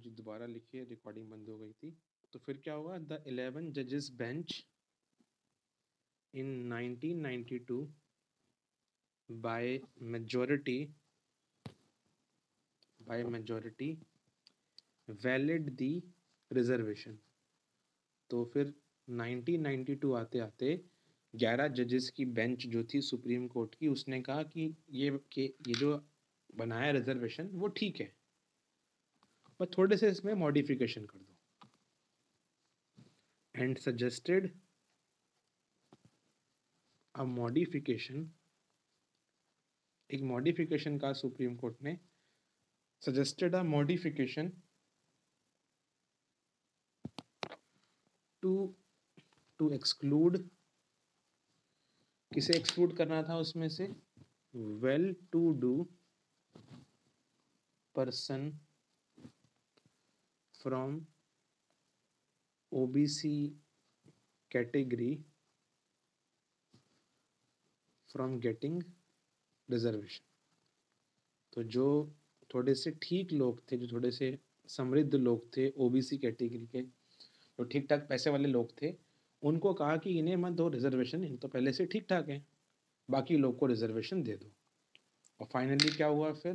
जी दोबारा लिखिए, रिकॉर्डिंग बंद हो गई थी। तो फिर क्या हुआ? द 11 जजेस bench in 1992 by majority valid the reservation। तो फिर 1992 आते आते 11 जजेस की बेंच जो थी सुप्रीम कोर्ट की, उसने कहा कि ये जो बनाया रिजर्वेशन वो ठीक है, पर थोड़े से इसमें मॉडिफिकेशन कर दो। एंड सजेस्टेड अ मॉडिफिकेशन, एक मॉडिफिकेशन का सुप्रीम कोर्ट ने suggested a modification to exclude, किसे एक्सक्लूड करना था उसमें से? Well to do person from OBC category from getting reservation. तो जो थोड़े से ठीक लोग थे, जो थोड़े से समृद्ध लोग थे ओबीसी कैटेगरी के, जो ठीक ठाक पैसे वाले लोग थे, उनको कहा कि इन्हें मत दो रिजर्वेशन, इन तो पहले से ठीक ठाक हैं, बाकी लोग को रिजर्वेशन दे दो। और फाइनली क्या हुआ फिर?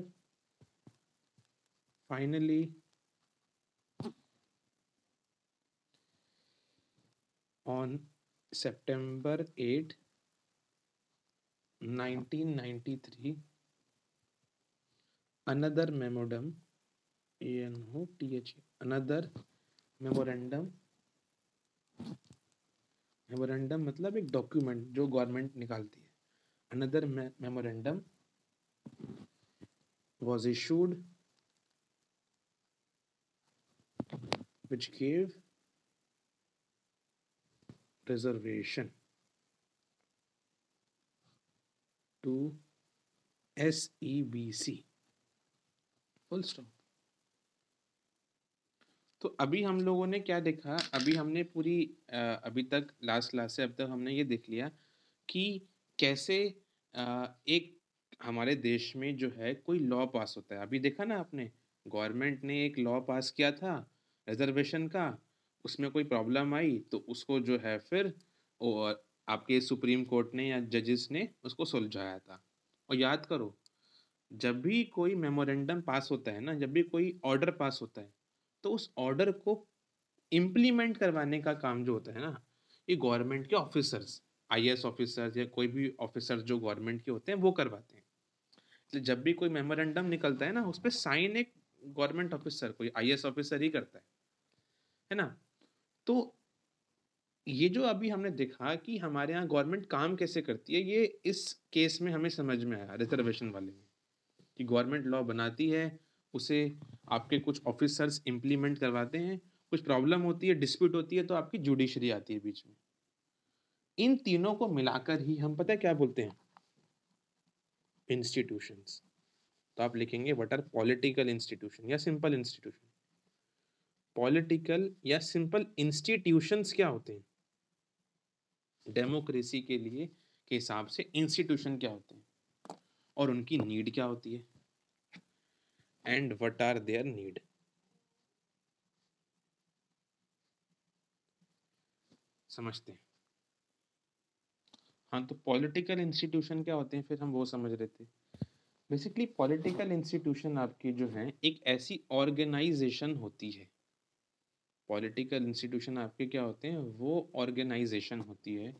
Finally on September 8, 1993, another memorandum, another memorandum, memorandum मतलब एक डॉक्यूमेंट जो गवर्नमेंट निकालती है। Another memorandum was issued which gave reservation to SEBC, full stop। तो अभी हम लोगों ने क्या देखा? अभी हमने पूरी अभी तक लास्ट क्लास से अब तक हमने ये देख लिया कि कैसे एक हमारे देश में जो है कोई लॉ पास होता है। अभी देखा ना आपने, गवर्नमेंट ने एक लॉ पास किया था रिजर्वेशन का, उसमें कोई प्रॉब्लम आई तो उसको जो है फिर और आपके सुप्रीम कोर्ट ने या जजेस ने उसको सुलझाया था। और याद करो, जब भी कोई मेमोरेंडम पास होता है ना, जब भी कोई ऑर्डर पास होता है, तो उस ऑर्डर को इम्प्लीमेंट करवाने का काम जो होता है ना, ये गवर्नमेंट के ऑफिसर्स, आईएएस ऑफिसर्स या कोई भी ऑफिसर जो गवर्नमेंट के होते हैं वो करवाते हैं। इसलिए जब भी कोई मेमोरेंडम निकलता है ना, उस पर साइन एक गवर्नमेंट ऑफिसर, कोई आईएएस ऑफिसर ही करता है ना। तो ये जो अभी हमने देखा कि हमारे यहाँ गवर्नमेंट काम कैसे करती है, ये इस केस में हमें समझ में आया रिजर्वेशन वाले में, कि गवर्नमेंट लॉ बनाती है, उसे आपके कुछ ऑफिसर्स इम्प्लीमेंट करवाते हैं, कुछ प्रॉब्लम होती है, डिस्प्यूट होती है, तो आपकी जुडिशरी आती है बीच में। इन तीनों को मिलाकर ही हम पता है क्या बोलते हैं? इंस्टीट्यूशंस। तो आप लिखेंगे व्हाट आर पॉलिटिकल इंस्टीट्यूशन या सिंपल इंस्टीट्यूशन। पॉलिटिकल या सिंपल इंस्टीट्यूशंस क्या होते हैं? डेमोक्रेसी के लिए के हिसाब से इंस्टीट्यूशन क्या होते हैं और उनकी नीड क्या होती है, and what are their need. समझते हैं? हाँ, तो पॉलिटिकल इंस्टीट्यूशन क्या होते हैं फिर हम वो समझ रहे थे। बेसिकली पॉलिटिकल इंस्टीट्यूशन आपकी जो है एक ऐसी ऑर्गेनाइजेशन होती है। पॉलिटिकल इंस्टीट्यूशन आपके क्या होते हैं? वो ऑर्गेनाइजेशन होती है।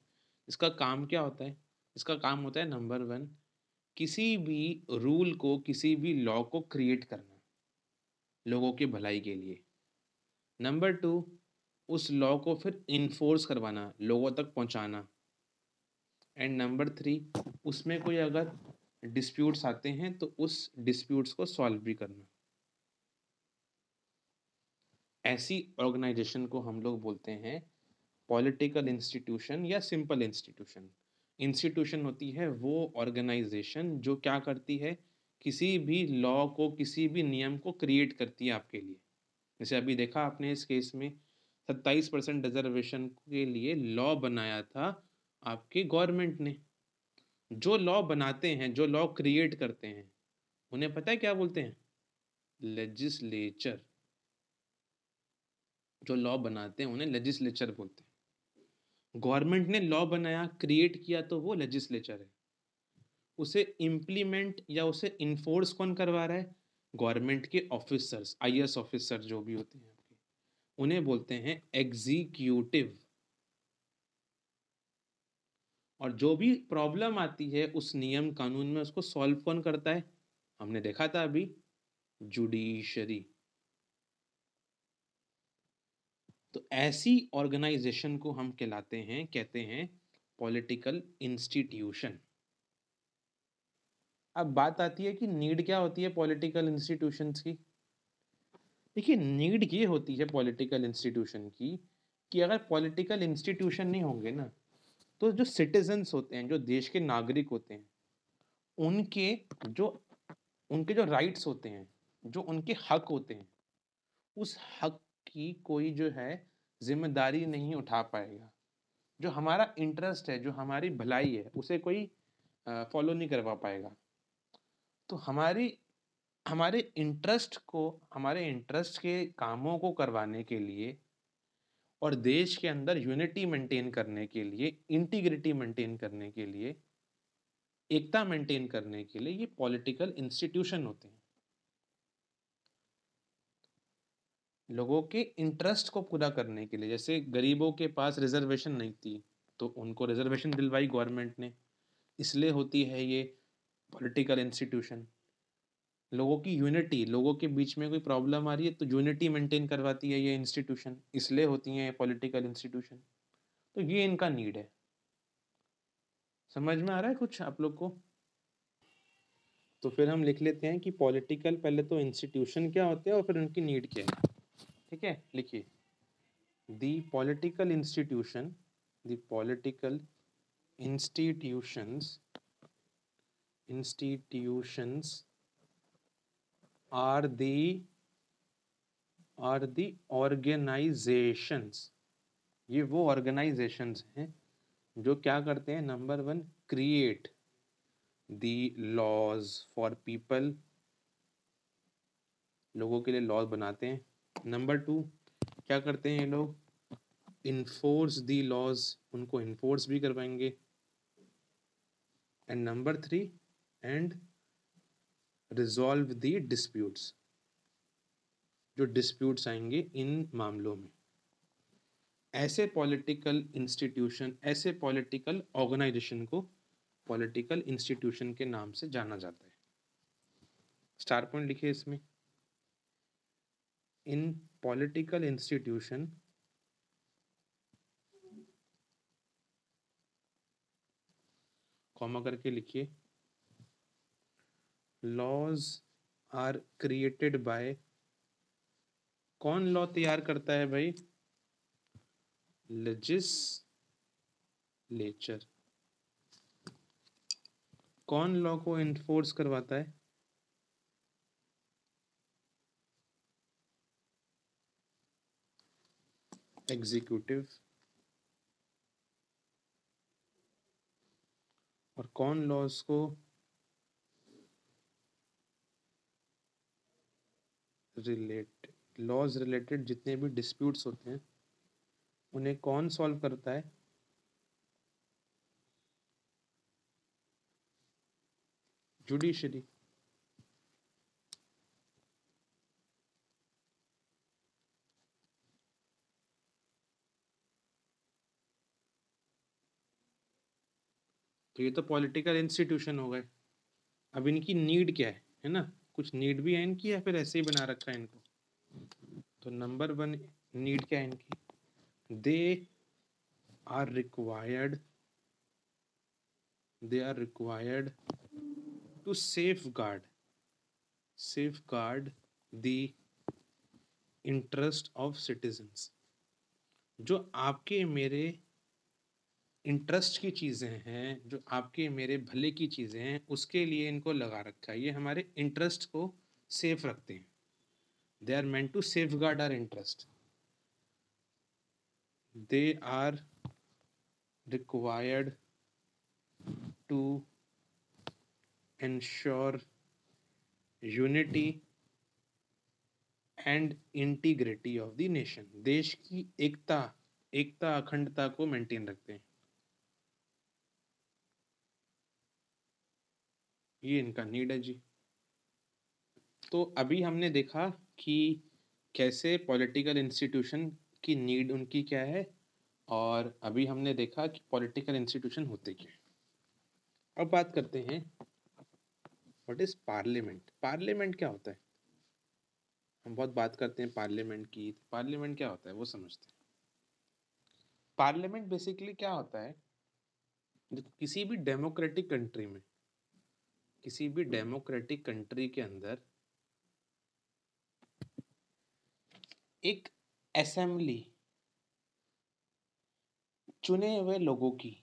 इसका काम क्या होता है? इसका काम होता है नंबर 1, किसी भी रूल को, किसी भी लॉ को क्रिएट करना लोगों की भलाई के लिए। नंबर 2, उस लॉ को फिर इन्फोर्स करवाना, लोगों तक पहुंचाना। एंड नंबर 3, उसमें कोई अगर डिस्प्यूट्स आते हैं तो उस डिस्प्यूट्स को सॉल्व भी करना। ऐसी ऑर्गेनाइजेशन को हम लोग बोलते हैं पॉलिटिकल इंस्टीट्यूशन या सिंपल इंस्टीट्यूशन। इंस्टीट्यूशन होती है वो ऑर्गेनाइजेशन जो क्या करती है? किसी भी लॉ को, किसी भी नियम को क्रिएट करती है आपके लिए। जैसे अभी देखा आपने इस केस में 27% रिजर्वेशन के लिए लॉ बनाया था आपके गवर्नमेंट ने। जो लॉ बनाते हैं, जो लॉ क्रिएट करते हैं, उन्हें पता है क्या बोलते हैं? लेजिस्लेचर। जो लॉ बनाते हैं उन्हें लेजिस्लेचर बोलते हैं। गवर्नमेंट ने लॉ बनाया, क्रिएट किया, तो वो लेजिस्लेचर है। उसे इम्प्लीमेंट या उसे इन्फोर्स कौन करवा रहा है? गवर्नमेंट के ऑफिसर्स, आईएएस ऑफिसर जो भी होते हैं आपके, उन्हें बोलते हैं एग्जीक्यूटिव। और जो भी प्रॉब्लम आती है उस नियम कानून में, उसको सॉल्व कौन करता है? हमने देखा था अभी, जुडिशरी। तो ऐसी ऑर्गेनाइजेशन को हम कहते हैं पॉलिटिकल इंस्टीट्यूशन। अब बात आती है कि नीड क्या होती है पॉलिटिकल इंस्टीट्यूशंस की। देखिए, नीड ये होती है पॉलिटिकल इंस्टीट्यूशन की कि अगर पॉलिटिकल इंस्टीट्यूशन नहीं होंगे ना, तो जो सिटीजन्स होते हैं, जो देश के नागरिक होते हैं, उनके जो उनके जो राइट्स होते हैं, जो उनके हक होते हैं, उस हक की कोई जो है जिम्मेदारी नहीं उठा पाएगा। जो हमारा इंटरेस्ट है, जो हमारी भलाई है, उसे कोई फॉलो नहीं करवा पाएगा। तो हमारे इंटरेस्ट के कामों को करवाने के लिए और देश के अंदर यूनिटी मेंटेन करने के लिए, इंटीग्रिटी मेंटेन करने के लिए, एकता मेंटेन करने के लिए ये पॉलिटिकल इंस्टीट्यूशन होते हैं। लोगों के इंटरेस्ट को पूरा करने के लिए, जैसे गरीबों के पास रिजर्वेशन नहीं थी, तो उनको रिजर्वेशन दिलवाई गवर्नमेंट ने, इसलिए होती है ये पॉलिटिकल इंस्टीट्यूशन। लोगों की यूनिटी, लोगों के बीच में कोई प्रॉब्लम आ रही है तो यूनिटी मेंटेन करवाती है ये इंस्टीट्यूशन, इसलिए होती हैं पॉलिटिकल इंस्टीट्यूशन। तो ये इनका नीड है। समझ में आ रहा है कुछ आप लोग को? तो फिर हम लिख लेते हैं कि पॉलिटिकल, पहले तो इंस्टीट्यूशन क्या होते हैं और फिर उनकी नीड क्या है। ठीक है, लिखिए, the political institution, the political institutions are the organizations। ये वो organizations हैं जो क्या करते हैं? Number 1, create the laws for people, लोगों के लिए लॉज बनाते हैं। नंबर 2, क्या करते हैं ये लोग? इन्फोर्स द लॉज, उनको इन्फोर्स भी करवाएंगे। And number 3, and resolve the disputes, जो डिस्प्यूट्स आएंगे इन मामलों में। ऐसे पॉलिटिकल इंस्टीट्यूशन, ऐसे पॉलिटिकल ऑर्गेनाइजेशन को पॉलिटिकल इंस्टीट्यूशन के नाम से जाना जाता है। स्टार पॉइंट लिखिए इसमें, इन पॉलिटिकल इंस्टीट्यूशन कॉमा करके लिखिए, लॉज आर क्रिएटेड बाय, कौन लॉ तैयार करता है भाई? लेजिस्लेचर। कौन लॉ को इन्फोर्स करवाता है? एग्जीक्यूटिव। और कौन लॉज को लॉज रिलेटेड जितने भी डिस्प्यूट्स होते हैं उन्हें कौन सॉल्व करता है? जुडिशरी। तो ये तो पॉलिटिकल इंस्टीट्यूशन हो गए। अब इनकी नीड क्या है ना? कुछ नीड भी है इनकी या फिर ऐसे ही बना रखा है इनको? तो नंबर 1 नीड क्या है इनकी? They are required to safeguard the interest of citizens। जो आपके मेरे इंटरेस्ट की चीज़ें हैं, जो आपके मेरे भले की चीज़ें हैं, उसके लिए इनको लगा रखा है। ये हमारे इंटरेस्ट को सेफ रखते हैं। They are meant to safeguard our interest. They are required to ensure unity and integrity of the nation, देश की एकता, एकता अखंडता को मेंटेन रखते हैं। ये इनका नीड है जी। तो अभी हमने देखा कि कैसे पॉलिटिकल इंस्टीट्यूशन की नीड उनकी क्या है, और अभी हमने देखा कि पॉलिटिकल इंस्टीट्यूशन होते क्या हैं। अब बात करते हैं व्हाट इज पार्लियामेंट। पार्लियामेंट क्या होता है? हम बहुत बात करते हैं पार्लियामेंट की, पार्लियामेंट क्या होता है वो समझते हैं। पार्लियामेंट बेसिकली क्या होता है, देखो किसी भी डेमोक्रेटिक कंट्री में, किसी भी डेमोक्रेटिक कंट्री के अंदर एक असेंबली चुने हुए लोगों की,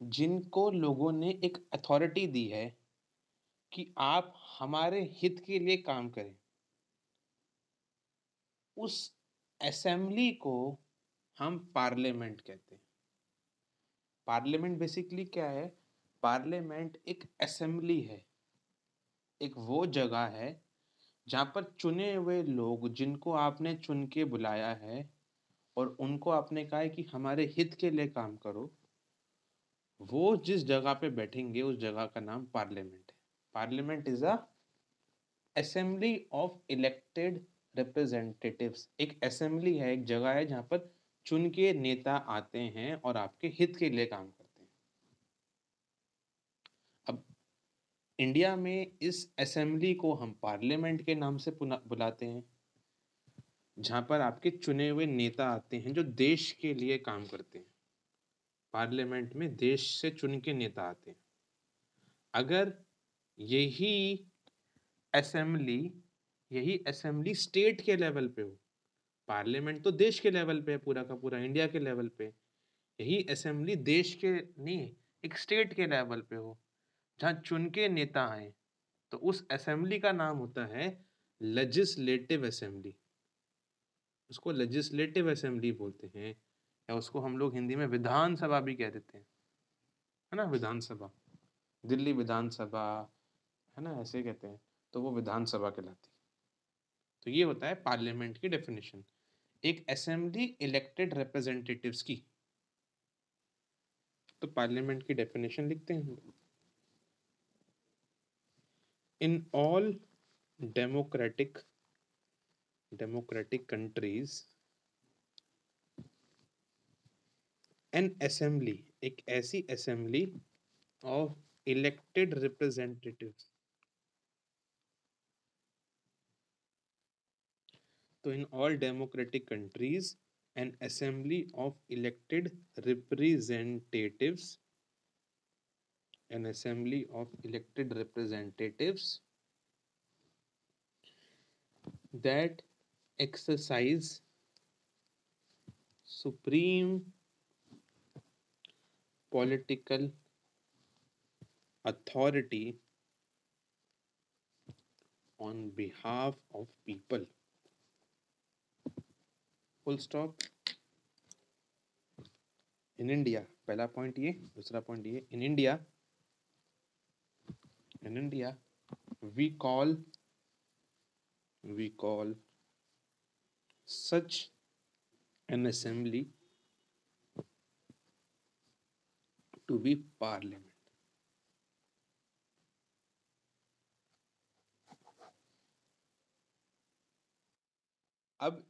जिनको लोगों ने एक अथॉरिटी दी है कि आप हमारे हित के लिए काम करें, उस असेंबली को हम पार्लियामेंट कहते हैं। पार्लियामेंट बेसिकली क्या है? पार्लियामेंट एक असेंबली है, एक वो जगह है जहाँ पर चुने हुए लोग, जिनको आपने चुन के बुलाया है और उनको आपने कहा है कि हमारे हित के लिए काम करो, वो जिस जगह पे बैठेंगे उस जगह का नाम पार्लियामेंट है। Parliament is a assembly of elected representatives. एक असेंबली है, एक जगह है जहाँ पर चुन के नेता आते हैं और आपके हित के लिए काम करते हैं। अब इंडिया में इस असेंबली को हम पार्लियामेंट के नाम से बुलाते हैं, जहाँ पर आपके चुने हुए नेता आते हैं जो देश के लिए काम करते हैं। पार्लियामेंट में देश से चुन के नेता आते हैं। अगर यही असेंबली यही असेंबली स्टेट के लेवल पे हो, पार्लियामेंट तो देश के लेवल पे है, पूरा का पूरा इंडिया के लेवल पे, यही असेंबली देश के नहीं, एक स्टेट के लेवल पे हो जहाँ चुन के नेता आए, तो उस असेंबली का नाम होता है लेजिस्लेटिव असेंबली। उसको लेजिस्लेटिव असेंबली बोलते हैं, या उसको हम लोग हिंदी में विधानसभा भी कह देते हैं, है ना। विधानसभा, दिल्ली विधानसभा, है ना, ऐसे कहते हैं, तो वो विधानसभा कहलाती है। तो ये होता है पार्लियामेंट की डेफिनेशन, एक असेंबली इलेक्टेड रिप्रेजेंटेटिव्स की। तो पार्लियामेंट की डेफिनेशन लिखते हैं। In all democratic countries, N assembly, एक ऐसी असेंबली ऑफ इलेक्टेड रिप्रेजेंटेटिव्स। तो in all democratic countries N assembly of elected representatives, an assembly of elected representatives that exercise supreme political authority on behalf of people. Full stop. In India, पहला point ये, दूसरा point ये, in India we call such an assembly to be parliament. अब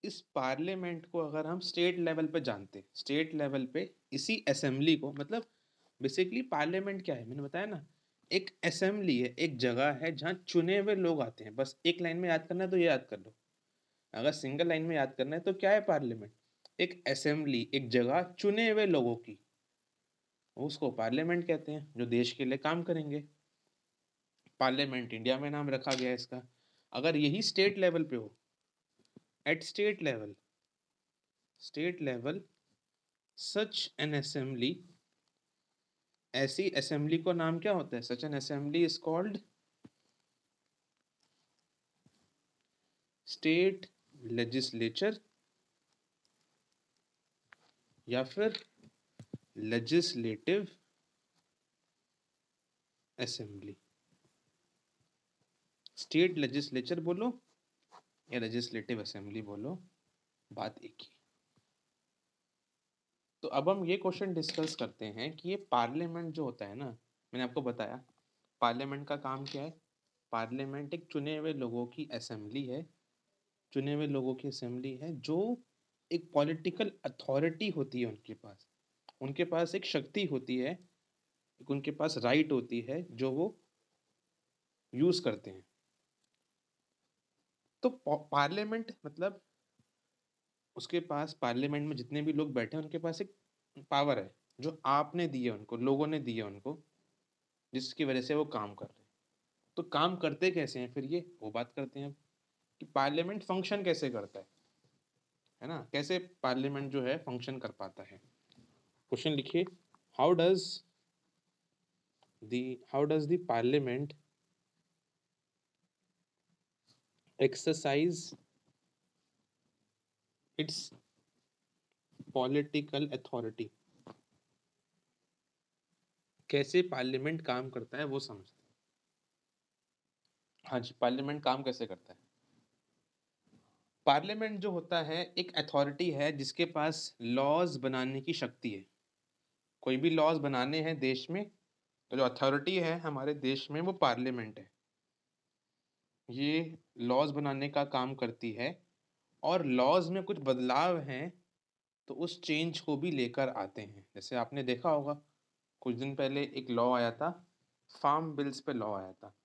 इस parliament को अगर हम state level पे जानते हैं, स्टेट लेवल पे इसी असेंबली को, मतलब बेसिकली पार्लियामेंट क्या है, मैंने बताया ना, एक असेंबली है, एक जगह है जहाँ चुने हुए लोग आते हैं। बस एक लाइन में याद करना है तो ये याद कर लो। अगर सिंगल लाइन में याद करना है तो क्या है पार्लियामेंट? एक असेंबली, एक जगह चुने हुए लोगों की, उसको पार्लियामेंट कहते हैं, जो देश के लिए काम करेंगे। पार्लियामेंट इंडिया में नाम रखा गया है इसका। अगर यही स्टेट लेवल पे हो, at state level such an assembly, ऐसी असेंबली को नाम क्या होता है? Such an assembly is called state legislature या फिर लेजिस्लेटिव असेंबली। स्टेट लेजिस्लेचर बोलो या लेजिस्लेटिव असेंबली बोलो, बात एक ही। तो अब हम ये क्वेश्चन डिस्कस करते हैं कि ये पार्लियामेंट जो होता है ना, मैंने आपको बताया पार्लियामेंट का काम क्या है। पार्लियामेंट एक चुने हुए लोगों की असेंबली है, चुने हुए लोगों की असेंबली है जो एक पॉलिटिकल अथॉरिटी होती है उनके पास एक शक्ति होती है, एक उनके पास राइट होती है जो वो यूज करते हैं। तो पार्लियामेंट मतलब उसके पास पार्लियामेंट में जितने भी लोग बैठे हैं उनके पास एक पावर है जो आपने दी है उनको, लोगों ने दी है उनको, जिसकी वजह से वो काम कर रहे हैं। तो काम करते कैसे हैं फिर, ये वो बात करते हैं कि पार्लियामेंट फंक्शन कैसे करता है ना, कैसे पार्लियामेंट जो है फंक्शन कर पाता है। क्वेश्चन लिखिए, how does the parliament exercise it's political authority. कैसे पार्लियामेंट काम करता है वो समझते हैं। हाँ जी, पार्लियामेंट काम कैसे करता है। पार्लियामेंट जो होता है एक अथॉरिटी है जिसके पास लॉज बनाने की शक्ति है। कोई भी लॉज बनाने हैं देश में तो जो अथॉरिटी है हमारे देश में वो पार्लियामेंट है। ये लॉज बनाने का काम करती है और लॉज में कुछ बदलाव हैं तो उस चेंज को भी लेकर आते हैं। जैसे आपने देखा होगा कुछ दिन पहले एक लॉ आया था, फार्म बिल्स पे लॉ आया था,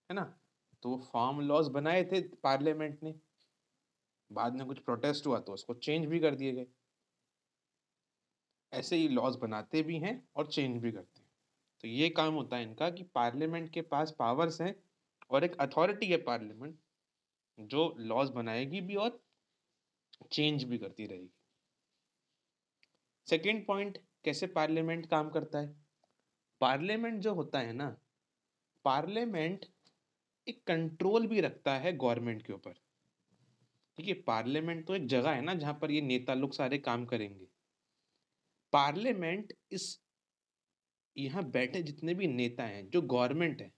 है ना। तो वो फार्म लॉज बनाए थे पार्लियामेंट ने, बाद में कुछ प्रोटेस्ट हुआ तो उसको चेंज भी कर दिए गए। ऐसे ही लॉज बनाते भी हैं और चेंज भी करते हैं। तो ये काम होता है इनका कि पार्लियामेंट के पास पावर्स हैं और एक अथॉरिटी है पार्लियामेंट जो लॉज बनाएगी भी और चेंज भी करती रहेगी। सेकेंड पॉइंट, कैसे पार्लियामेंट काम करता है। पार्लियामेंट जो होता है ना, पार्लियामेंट एक कंट्रोल भी रखता है गवर्नमेंट के ऊपर। ठीक है, पार्लियामेंट तो एक जगह है ना जहां पर ये नेता लोग सारे काम करेंगे। पार्लियामेंट इस यहाँ बैठे जितने भी नेता हैं जो गवर्नमेंट है,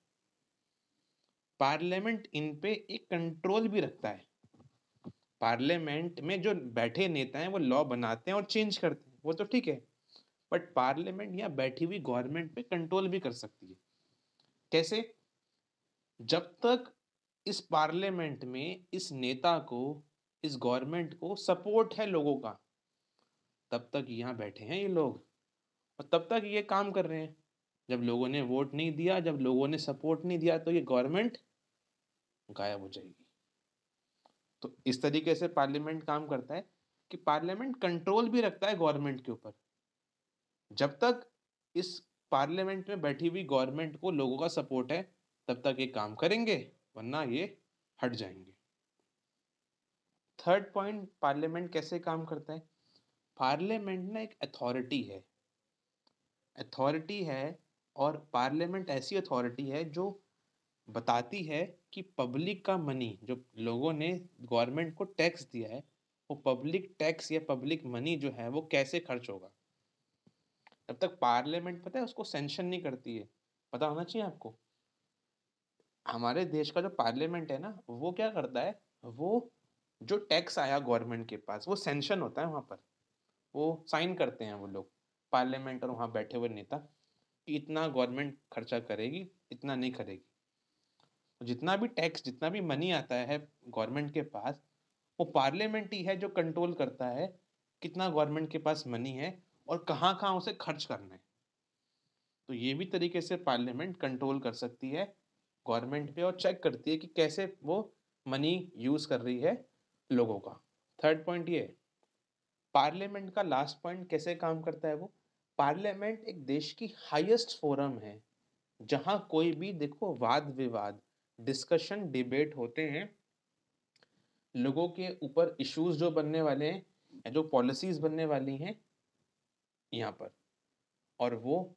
पार्लियामेंट इन पे एक कंट्रोल भी रखता है। पार्लियामेंट में जो बैठे नेता हैं वो लॉ बनाते हैं और चेंज करते हैं, वो तो ठीक है, बट पार्लियामेंट यहाँ बैठी हुई गवर्नमेंट पे कंट्रोल भी कर सकती है। कैसे, जब तक इस पार्लियामेंट में इस नेता को, इस गवर्नमेंट को सपोर्ट है लोगों का, तब तक यहाँ बैठे हैं ये लोग और तब तक ये काम कर रहे हैं। जब लोगों ने वोट नहीं दिया, जब लोगों ने सपोर्ट नहीं दिया तो ये गवर्नमेंट गायब हो जाएगी। तो इस तरीके से पार्लियामेंट काम करता है कि पार्लियामेंट कंट्रोल भी रखता है गवर्नमेंट के ऊपर। जब तक इस पार्लियामेंट में बैठी हुई गवर्नमेंट को लोगों का सपोर्ट है तब तक ये काम करेंगे, वरना ये हट जाएंगे। थर्ड पॉइंट, पार्लियामेंट कैसे काम करता है। पार्लियामेंट ना एक अथॉरिटी है और पार्लियामेंट ऐसी अथॉरिटी है जो बताती है कि पब्लिक का मनी, जो लोगों ने गवर्नमेंट को टैक्स दिया है, वो पब्लिक टैक्स या पब्लिक मनी जो है वो कैसे खर्च होगा। तब तक पार्लियामेंट पता है उसको सेंक्शन नहीं करती है। पता होना चाहिए आपको, हमारे देश का जो पार्लियामेंट है ना वो क्या करता है, वो जो टैक्स आया गवर्नमेंट के पास वो सेंक्शन होता है वहाँ पर, वो साइन करते हैं वो लोग, पार्लियामेंट और वहाँ बैठे हुए नेता, कि इतना गवर्नमेंट खर्चा करेगी, इतना नहीं करेगी। तो जितना भी टैक्स, जितना भी मनी आता है गवर्नमेंट के पास, वो पार्लियामेंट ही है जो कंट्रोल करता है कितना गवर्नमेंट के पास मनी है और कहाँ कहाँ उसे खर्च करना है। तो ये भी तरीके से पार्लियामेंट कंट्रोल कर सकती है गवर्नमेंट पे और चेक करती है कि कैसे वो मनी यूज कर रही है लोगों का। थर्ड पॉइंट ये है। पार्लियामेंट का लास्ट पॉइंट कैसे काम करता है वो, पार्लियामेंट एक देश की हाईएस्ट फोरम है जहां कोई भी देखो वाद विवाद, डिस्कशन, डिबेट होते हैं लोगों के ऊपर, इश्यूज जो बनने वाले हैं या जो पॉलिसीज बनने वाली हैं यहाँ पर, और वो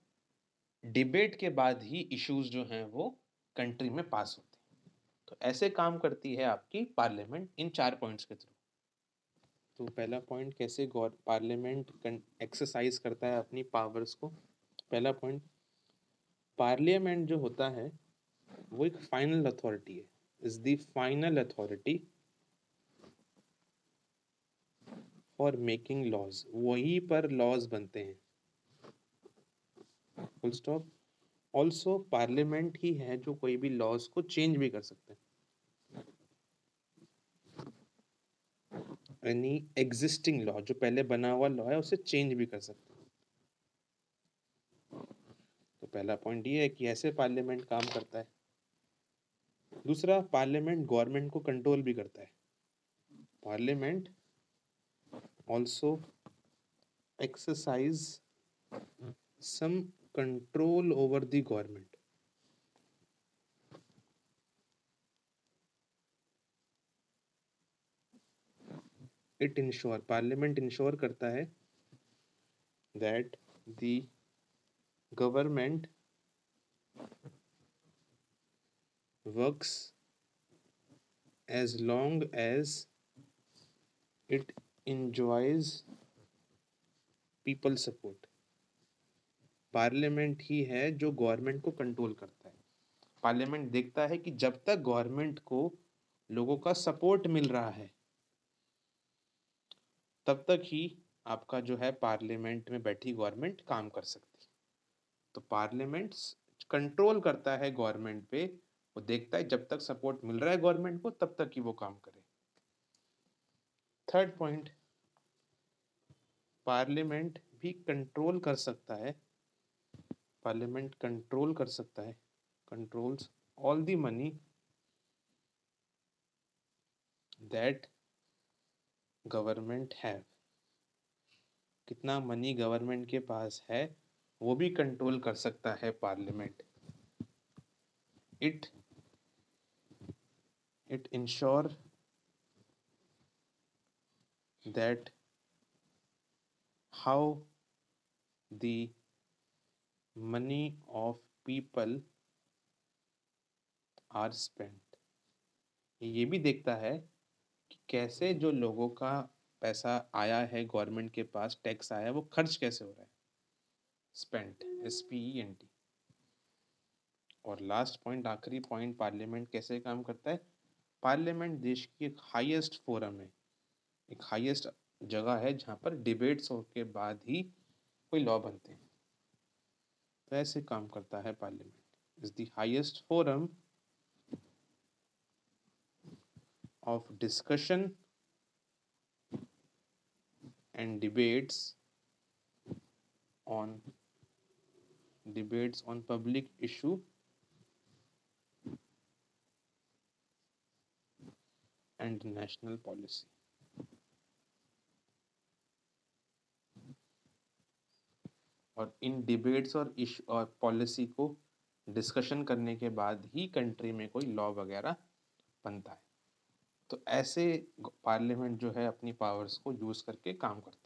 डिबेट के बाद ही इश्यूज जो हैं वो कंट्री में पास होते हैं। तो ऐसे काम करती है आपकी पार्लियामेंट इन 4 पॉइंट्स के थ्रू। तो पहला पॉइंट, कैसे पार्लियामेंट एक्सरसाइज करता है अपनी पावर्स को। पहला पॉइंट, पार्लियामेंट जो होता है वो एक फाइनल अथॉरिटी है, is the final authority for making laws, वहीं पर लॉज बनते हैं, फुल स्टॉप। ऑल्सो पार्लियामेंट ही है जो कोई भी लॉज को चेंज भी कर सकते हैं, एनी एग्जिस्टिंग लॉ, जो पहले बना हुआ लॉ है उसे चेंज भी कर सकते हैं। तो पहला पॉइंट ये है कि ऐसे पार्लियामेंट काम करता है। दूसरा, पार्लियामेंट गवर्नमेंट को कंट्रोल भी करता है। Parliament also exercise some control over the government. It insure, parliament insure करता है that the government works as long as it enjoys people support। Parliament ही है जो गवर्नमेंट को कंट्रोल करता है। पार्लियामेंट देखता है कि जब तक गवर्नमेंट को लोगों का सपोर्ट मिल रहा है तब तक ही आपका जो है पार्लियामेंट में बैठी गवर्नमेंट काम कर सकती है। तो पार्लियामेंट कंट्रोल करता है गवर्नमेंट पे, वो देखता है जब तक सपोर्ट मिल रहा है गवर्नमेंट को तब तक ही वो काम करे। थर्ड पॉइंट, पार्लियामेंट भी कंट्रोल कर सकता है, पार्लियामेंट कंट्रोल कर सकता है, controls all the money that government have. कितना मनी गवर्नमेंट के पास है वो भी कंट्रोल कर सकता है parliament. It ensure that how the money of people are spent. ये भी देखता है कि कैसे जो लोगों का पैसा आया है गवर्नमेंट के पास, टैक्स आया है, वो खर्च कैसे हो रहा है, स्पेंट, SPENT। और लास्ट पॉइंट, आखिरी पॉइंट, पार्लियामेंट कैसे काम करता है। पार्लियामेंट देश की एक हाईएस्ट फोरम है, एक हाईएस्ट जगह है जहाँ पर डिबेट्स के बाद ही कोई लॉ बनते हैं। तो ऐसे काम करता है parliament, is the highest forum of discussion and on debates on public issue and national policy। और इन डिबेट्स और इशू और पॉलिसी को डिस्कशन करने के बाद ही कंट्री में कोई लॉ वगैरह बनता है। तो ऐसे पार्लियामेंट जो है अपनी पावर्स को यूज़ करके काम करता है।